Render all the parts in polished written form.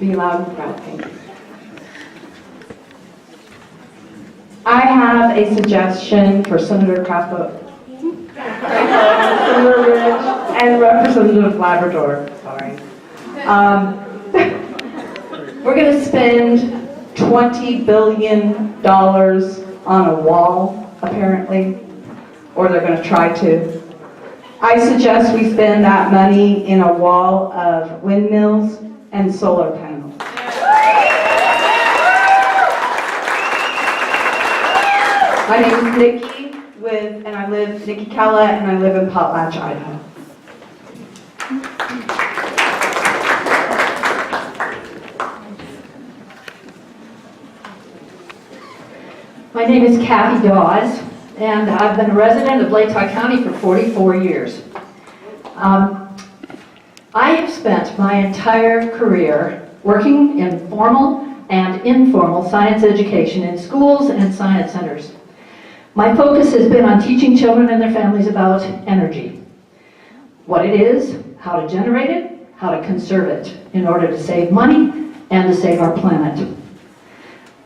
Be loud and proud. Thank you. I have a suggestion for Senator Crapo, Senator Ridge, and Representative Labrador. Sorry. We're going to spend $20 billion on a wall, apparently, or they're going to try to. I suggest we spend that money in a wall of windmills and solar panels. My name is Nikki, Nikki Kella, and I live in Potlatch, Idaho. My name is Kathy Dawes, and I've been a resident of Latah County for 44 years. I have spent my entire career working in formal and informal science education in schools and science centers. My focus has been on teaching children and their families about energy, what it is, how to generate it, how to conserve it in order to save money and to save our planet.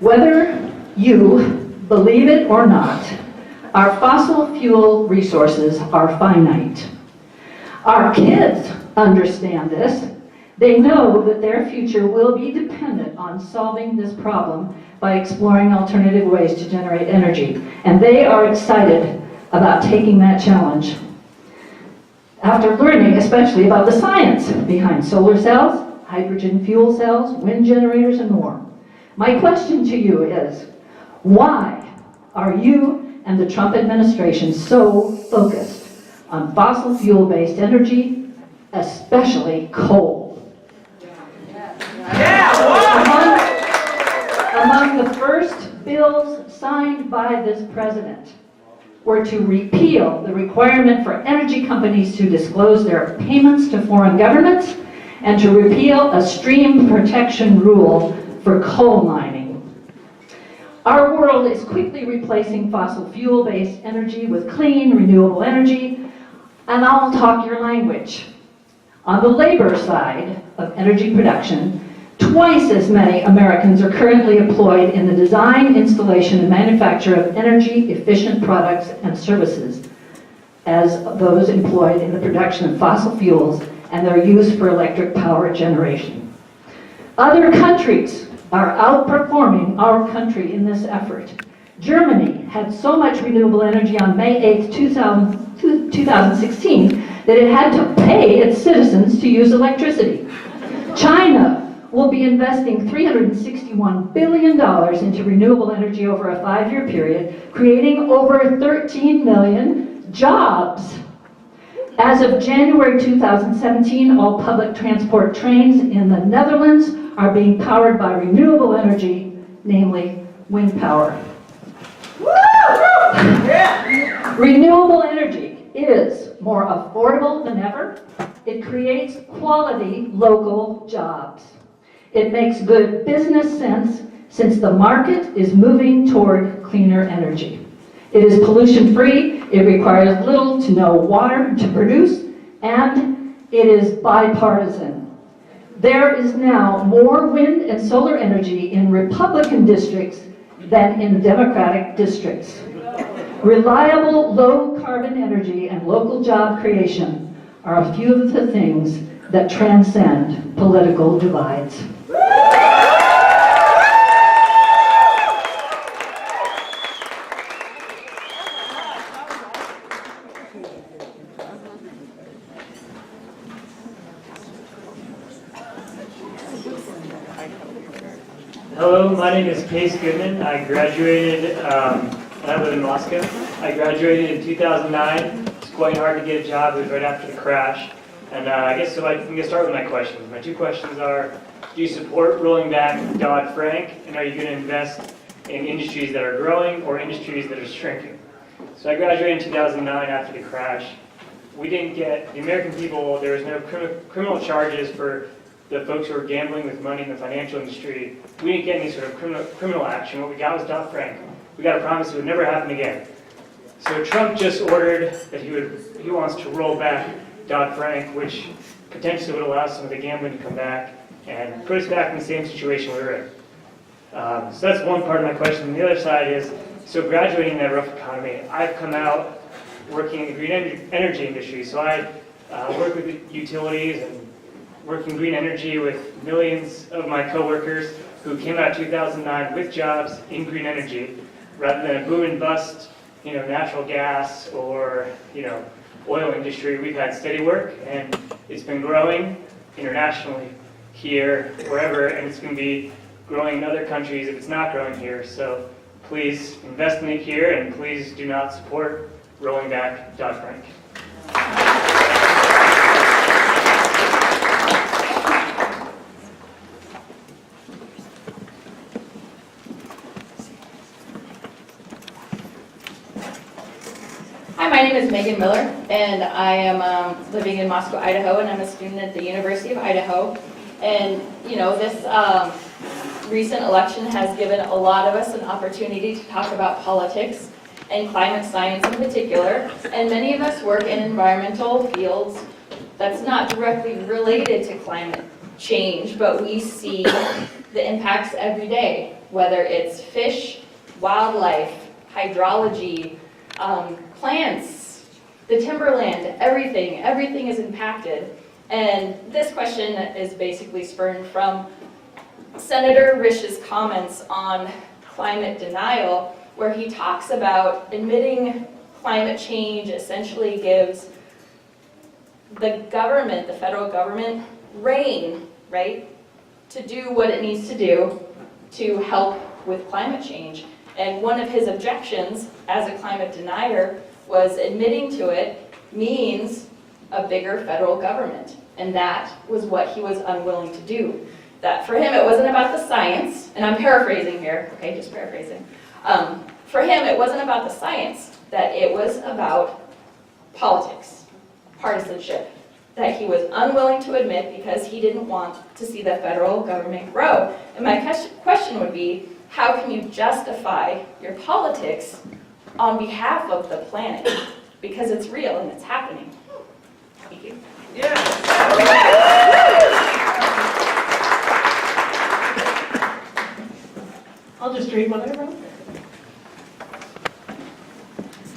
Whether you believe it or not, our fossil fuel resources are finite. Our kids understand this. They know that their future will be dependent on solving this problem by exploring alternative ways to generate energy. And they are excited about taking that challenge. After learning especially about the science behind solar cells, hydrogen fuel cells, wind generators, and more. My question to you is, why are you and the Trump administration so focused on fossil fuel-based energy, especially coal? Among the first bills signed by this president were to repeal the requirement for energy companies to disclose their payments to foreign governments and to repeal a stream protection rule for coal mining. Our world is quickly replacing fossil fuel-based energy with clean, renewable energy, and I'll talk your language. On the labor side of energy production, twice as many Americans are currently employed in the design, installation, and manufacture of energy-efficient products and services as those employed in the production of fossil fuels and their use for electric power generation. Other countries are outperforming our country in this effort. Germany had so much renewable energy on May 8, 2016 that it had to pay its citizens to use electricity. China will be investing $361 billion into renewable energy over a 5-year period, creating over 13 million jobs. As of January 2017, all public transport trains in the Netherlands are being powered by renewable energy, namely wind power. Renewable energy is more affordable than ever. It creates quality local jobs. It makes good business sense since the market is moving toward cleaner energy. It is pollution-free, it requires little to no water to produce, and it is bipartisan. There is now more wind and solar energy in Republican districts than in Democratic districts. Reliable, low-carbon energy and local job creation are a few of the things that transcend political divides. Hello, my name is Case Goodman. I graduated, and I live in Moscow. I graduated in 2009. It's quite hard to get a job. It was right after the crash. And I guess so I'm going to start with my questions. My two questions are, do you support rolling back Dodd-Frank? And are you going to invest in industries that are growing or industries that are shrinking? So I graduated in 2009 after the crash. We didn't get, the American people, there was no criminal charges for the folks who were gambling with money in the financial industry. We didn't get any sort of criminal action. What we got was Dodd-Frank. We got a promise it would never happen again. So Trump just ordered that he wants to roll back Dodd-Frank, which potentially would allow some of the gambling to come back. and put us back in the same situation we were in. So that's one part of my question. The other side is, so graduating in that rough economy, I've come out working in the green energy industry. So I work with utilities and work in green energy with millions of my coworkers who came out 2009 with jobs in green energy, rather than a boom and bust, natural gas or, oil industry. We've had steady work, and it's been growing internationally here, wherever, and it's going to be growing in other countries if it's not growing here. So please invest in it here, and please do not support rolling back Dodd-Frank. Hi, my name is Megan Miller, and I am living in Moscow, Idaho, and I'm a student at the University of Idaho. And, this recent election has given a lot of us an opportunity to talk about politics and climate science in particular. And many of us work in environmental fields that's not directly related to climate change, but we see the impacts every day, whether it's fish, wildlife, hydrology, plants, the timberland, everything is impacted. And this question is basically spurned from Senator Risch's comments on climate denial, where he talks about admitting climate change essentially gives the government, the federal government, rein, right, to do what it needs to do to help with climate change. And one of his objections as a climate denier was admitting to it means a bigger federal government. And that was what he was unwilling to do. That for him, it wasn't about the science, and I'm paraphrasing here, okay, just paraphrasing. For him, it wasn't about the science, that it was about politics, partisanship, that he was unwilling to admit because he didn't want to see the federal government grow. And my question would be, how can you justify your politics on behalf of the planet? Because it's real and it's happening. Thank you. I'll just read what I wrote.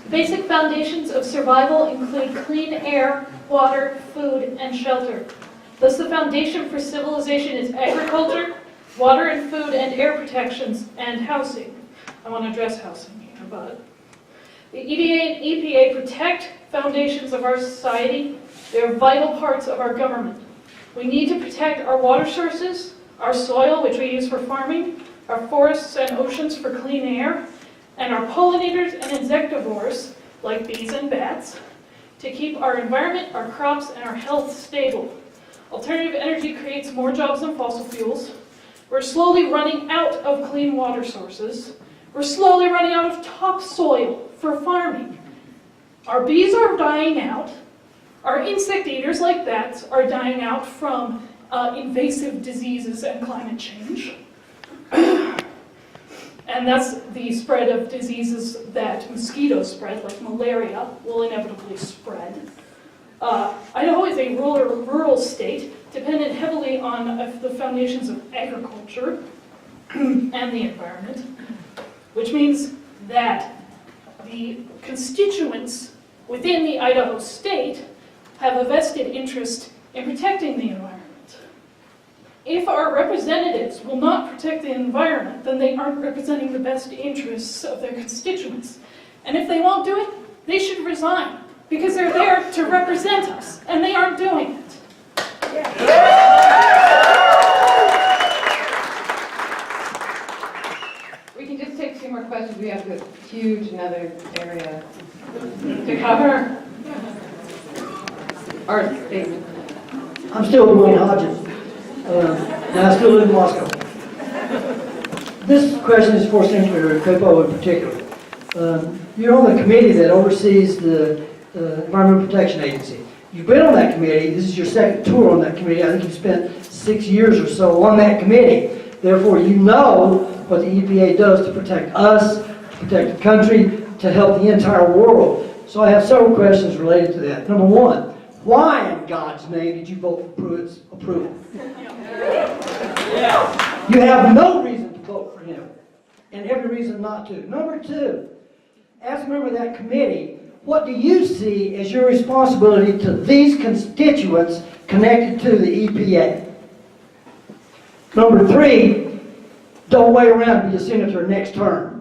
Basic foundations of survival include clean air, water, food, and shelter. Thus, the foundation for civilization is agriculture, water and food and air protections, and housing. I want to address housing here, but the EDA and EPA protect foundations of our society. They are vital parts of our government. We need to protect our water sources, our soil, which we use for farming, our forests and oceans for clean air, and our pollinators and insectivores, like bees and bats, to keep our environment, our crops, and our health stable. Alternative energy creates more jobs than fossil fuels. We're slowly running out of clean water sources. We're slowly running out of topsoil for farming. Our bees are dying out. Our insect eaters, like bats, are dying out from invasive diseases and climate change. And that's the spread of diseases that mosquitoes spread, like malaria, will inevitably spread. Idaho is a rural state, dependent heavily on the foundations of agriculture and the environment, which means that the constituents within the Idaho state have a vested interest in protecting the environment. If our representatives will not protect the environment, then they aren't representing the best interests of their constituents. And if they won't do it, they should resign, because they're there to represent us, and they aren't doing it. We can just take 2 more questions. We have this huge another area to cover. Our statement. I'm still Dwayne Hodges, and I still live in Moscow. This question is for Senator Crapo in particular. You're on the committee that oversees the Environmental Protection Agency. You've been on that committee. This is your second tour on that committee. I think you've spent 6 years or so on that committee. Therefore, you know what the EPA does to protect us, to protect the country, to help the entire world. So I have several questions related to that. Number one, why in God's name did you vote for Pruitt's approval? You have no reason to vote for him, and every reason not to. Number two, as a member of that committee, what do you see as your responsibility to these constituents connected to the EPA? Number three, don't wait around to be a senator next term.